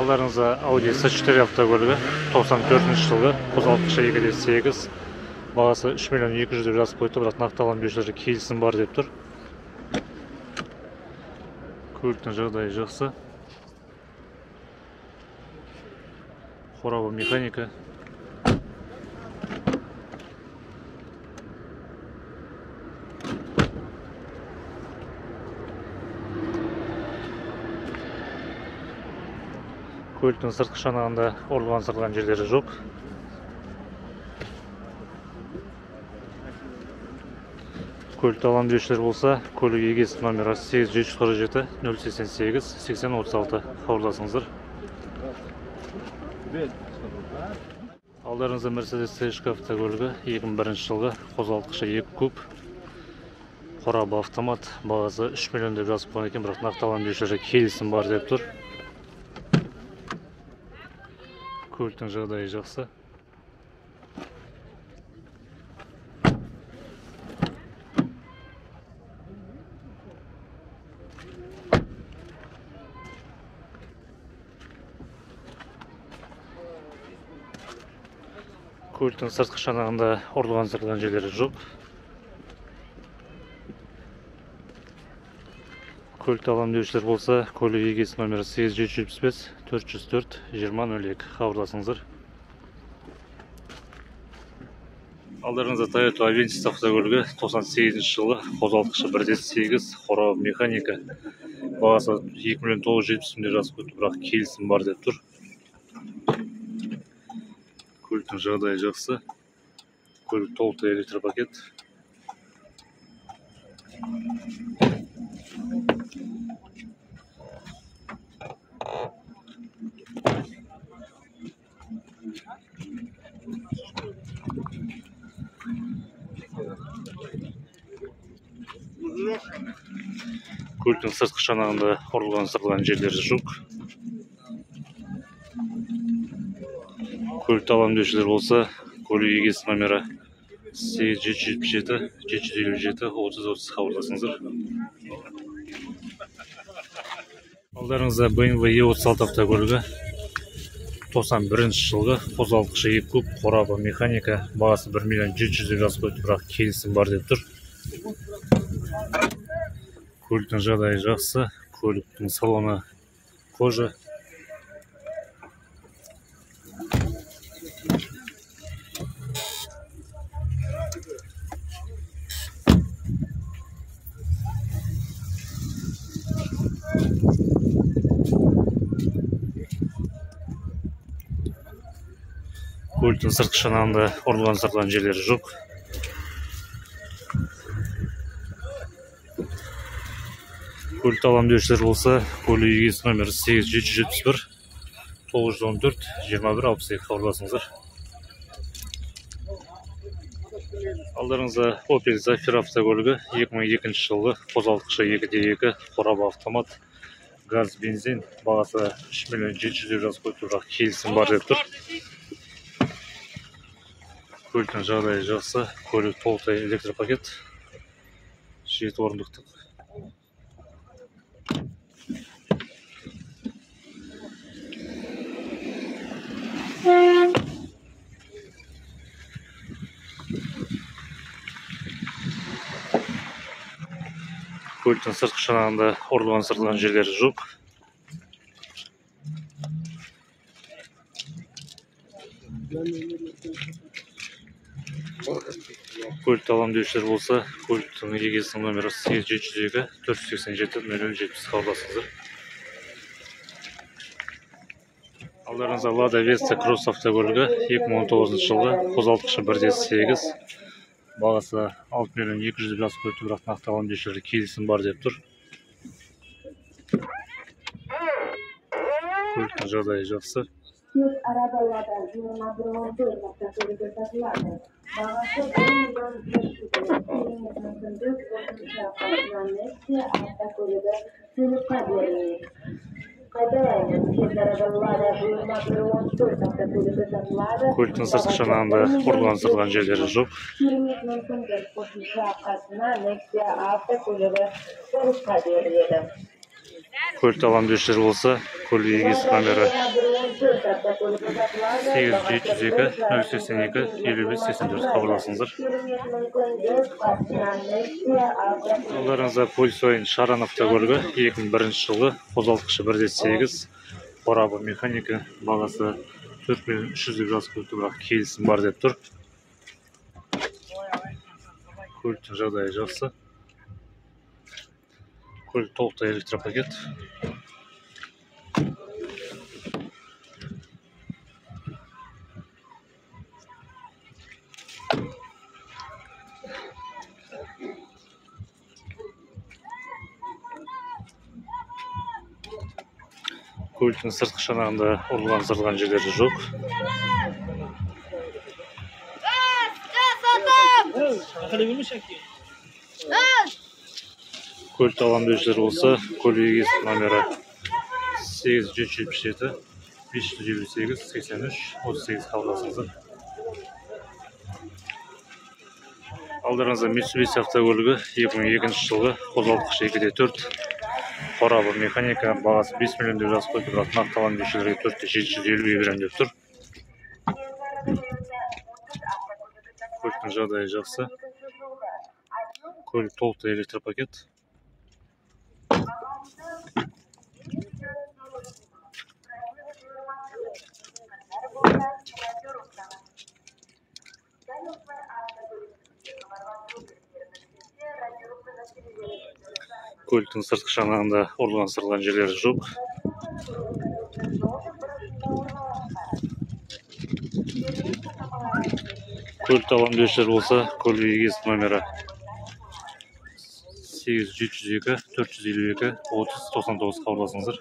Алдарыңызда Audi S4 автокөлігі 94 жылғы қозғалтқышы 2.8, бағасы 3 миллион 200 деп жазып қойды, бірақ нақтыланған берушілерге келісім бар деп тұр. Көліктің жағдайы жақсы. Қорабы механика. Көліктің сыртқы шанағында орлаған-сырған жерлері жоқ. Көлікті алған берушілер болса, көлік егесі номері 8747 088 8036 хабарласыңыздар. Алдарыңызда Mercedes C3 автокөлігі 2001 жылғы қозғалтқышы 2 куб, қорабы автомат, бағасы 3 миллион деп жазып қойған екен, бірақ нақтыланған берушілерге келісім бар деп тұр. Көліктің жағдайы жақсы. Көліктің сыртқы шанағында орлаған-сырған жерлері жоқ. Көлікті алған берушілер болса, көлік егесі номері 8775 404 2002 хабарласыңыздар. Алдарыңызда Toyota Avensis автокөлігі 98 жылғы қозғалтқышы 1.8, қорабы механика, бағасы 2 миллион 970 деп жазып қойды, бірақ келісім бар деп тұр. Көліктің жағдайы жақсы. Көлік толықтай электропакет. Көліктің сыртқы шанағында орлаған-сырған жерлері жоқ. Көлікті алған берушілер болса, көлік егесі номері 8777 757 3030 хабарласыңыздар. Алдарыңызда BMW E36 автокөлігі 91 жылғы қозғалтқышы 2 куб, қорабы механика, бағасы 1 миллион 700 деп жазып қойды, бірақ келісім бар деп тұр. Көліктің жағдайы жақсы, көліктің салоны кожа. Көліктің сыртқы шанағында орлаған-сырған жерлері жоқ. Көлікті алған берушілер болса, көлік егесі номері 8771 914 2162 хабарласыңыздар. Алдарыңызда Opel Zafira автокөлігі 2002 жылғы қозғалтқышы 2.2, қорабы автомат, газ, бензин, бағасы 3 миллион 700 деп жазып қойды, бірақ келісім бар деп тұр. Көліктің жағдайы жақсы, көлік толықтай электропакет, 7 орындықтық. Көліктің сыртқы шанағында орлаған-сырған жерлері жоқ. Көлікті алған берушілер болса, көліктің егесінің номері 8702 487 070 хабарласыңыздар. Алдарыңызда Lada Vesta Cross автокөлігі 2019 жылғы қозғалтқышы 1.8, бағасы 6 миллион 200 деп жазып қойды, бірақ нақтыланған берушілерге келісім бар деп тұр. Көліктің жағдайы жақсы. Tüm arabalardan 21 автокөлігі сатылады. Бағасы 1 миллион 500 қосымша қатысынан Nexia автокөлігі сыйлыққа беріледі. Қайталаймыз, тез арабаларда 21 автокөлігі сатылады. Көліктің сыртқы шанағында орлаған-сырған жерлері жоқ. Керемет мүмкіндік қосымша қатысынан Nexia автокөлігі сыйлыққа беріледі. Көлік алам деушілер болса, көлік егесі номері 8-702-082-55-84 хабарласыңыздар. Жолдарыңызда полис ойын Шаран автокөлігі 2001 жылғы қозғалтқышы 1.8 қорабы механика, бағасы 4300 деп жазып қойыпты, бірақ келісім бар деп тұр. Көліктің жағдайы жақсы. Көлік толықтай электропакет. Көліктің сыртқы шанағында ұрылған-сырылған жерлері жоқ. Көлік алам деушілер болса, көлік егесі номері 8-777-558-83-38 хабарласыңыздар. Алдарыңызда Mitsubishi автокөлігі 2002 жылғы қозғалтқышы 2.4 қорабы механика, бағасы 5 миллион деп жазып қойды, бірақ нақты алам деушілерге 4.750 берем деп тұр. Көліктің жағдайы жақсы. Көлік толықтай электропакет. Көліктің сыртқы шанағында ұрылған-сырылған жерлері жоқ. Көлік алам деушілер болса, көлік егесі номері 8-702-452-30-99 хабарласыңыздар.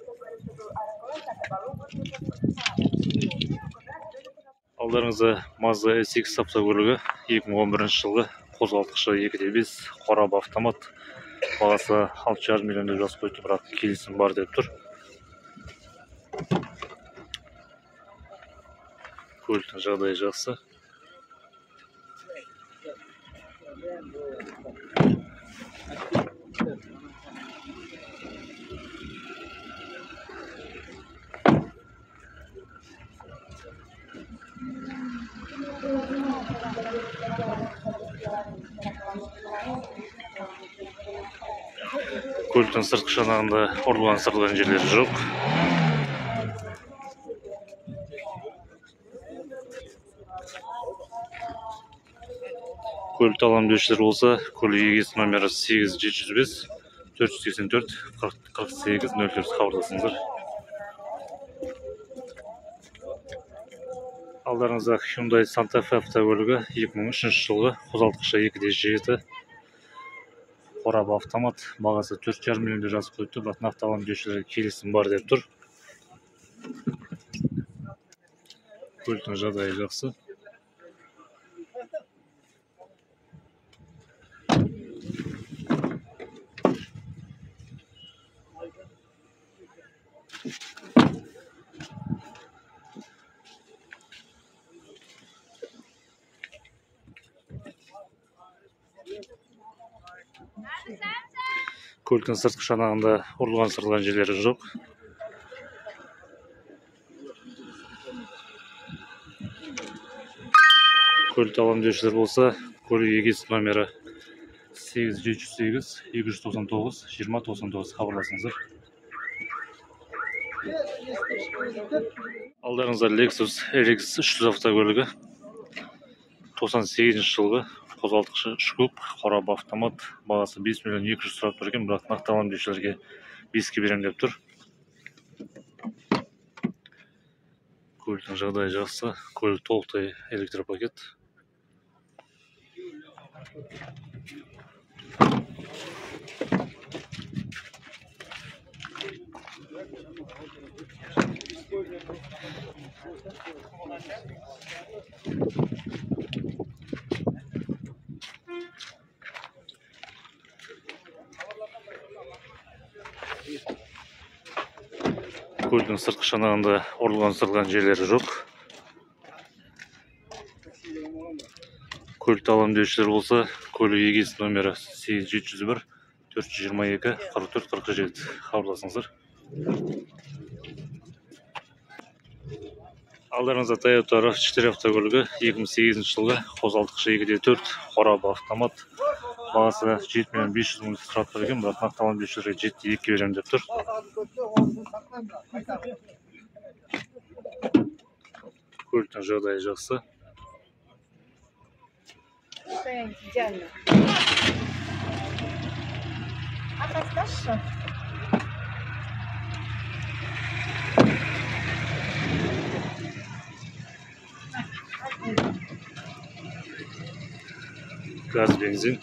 Алдарыңызда Mazda SX автокөлігі 2011 жылғы қозғалтқышы 2.5 қорабы автомат, бағасы 6,5 миллион деп жазып қойды, бірақ келісім бар деп тұр. Көліктің жағдайы жақсы. Көліктің сыртқы шанағында ұрылған-сырылған жерлері жоқ. Көлікті алам деушілер болса, көлік егесі номері 8-705-484-48-04 хабарласыңыздар. Алдарыңызда Hyundai Santa Fe автокөлігі 2003 жылғы қозғалтқышы 2.7 қорабы автомат, бағасы 4,5 миллион деп жазып қойды, бірақ нақты алам деушілерге келісім бар деп тұр. Көліктің жағдайы жақсы. Көліктің сыртқы шанағында ұрылған-сырылған жерлері жоқ. Көлікті алам деушілер болса, көлік егесі номері 8-708-299-2099 хабарласыңыздар. Алдарыңызда Lexus RX 300 автокөлігі 98 жылғы қозғалтқышы 3 куб қорабы автомат, бағасы 5 миллион 200 сұрап тұр екен, бірақ нақты алам деушілерге 5-ке берем деп тұр. Көліктің жағдайы жақсы. Көлік толықтай электропакет. Көліктің сыртқы шанағында ұрылған-сырылған жерлері жоқ. Көлікті алам деушілер болса, көлік егесі номері 8-701-422-44-47 хабарласыңыздар. Алдарыңызда Toyota RAV4 автокөлігі 2008 жылғы қозғалтқышы 2.4 қорабы автомат. Бағасы 7.500.000 мың тұрат берген, бірақ нақтылан 500-2 берем деп тұр. Көліктің жағдайы жақсы. Состояние идеально. Отстаешь? Gaz, benzin.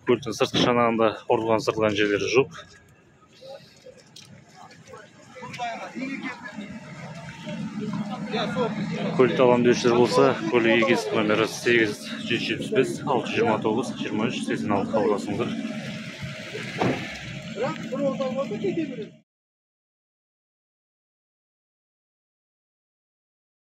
Көліктің сыртқы шанағында орылған жерлері жоқ. Көлікті алам деушілер болса, көлік егесі номері 8-175 629 23 86 хабарласыңыздар.